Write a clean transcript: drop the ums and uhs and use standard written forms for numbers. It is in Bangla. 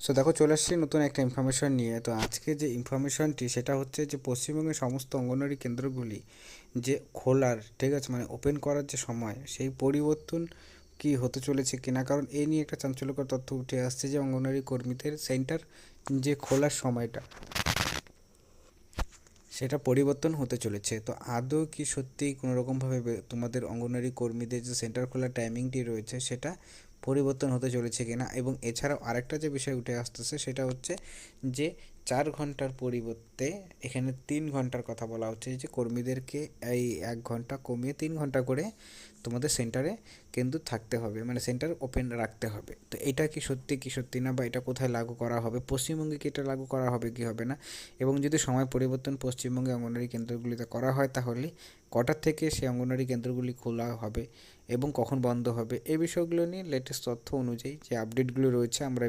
সো দেখো চলে আসছি নতুন একটা ইনফরমেশন নিয়ে। তো আজকে যে ইনফরমেশনটি সেটা হচ্ছে যে পশ্চিমবঙ্গের সমস্ত অঙ্গনওয়াড়ি কেন্দ্রগুলি যে খোলার, ঠিক আছে, মানে ওপেন করার যে সময় সেই পরিবর্তন কি হতে চলেছে কিনা, কারণ এই নিয়ে একটা চাঞ্চল্যকর তথ্য উঠে আসছে যে অঙ্গনওয়াড়ি কর্মীদের সেন্টার যে খোলার সময়টা সেটা পরিবর্তন হতে চলেছে। তো আদৌ কি সত্যিই কোনো রকমভাবে তোমাদের অঙ্গনওয়াড়ি কর্মীদের যে সেন্টার খোলার টাইমিংটি রয়েছে সেটা পরিবর্তন হতে চলেছে কিনা, এবং এছাড়াও আরেকটা যে বিষয় উঠে আসতেছে সেটা হচ্ছে যে 4 ঘন্টার পরিবর্তে এখানে 3 ঘন্টার কথা বলা হচ্ছে, যে কর্মীদেরকে এই 1 ঘন্টা কমিয়ে 3 ঘন্টা করে তোমাদের সেন্টারে কিন্তু থাকতে হবে, মানে সেন্টার ওপেন রাখতে হবে। তো এটা কি সত্যি কি সত্যি না, বা এটা কোথায় লাগু করা হবে, পশ্চিমবঙ্গে কি এটা লাগু করা হবে কি হবে না, এবং যদি সময় পরিবর্তন পশ্চিমবঙ্গে অঙ্গনওয়াড়ি কেন্দ্রগুলিতে করা হয় তাহলে কটার থেকে সেই অঙ্গনওয়াড়ি কেন্দ্রগুলি খোলা হবে এবং কখন বন্ধ হবে, এই বিষয়গুলো নিয়ে লেটেস্ট তথ্য অনুযায়ী যে আপডেটগুলো রয়েছে আমরা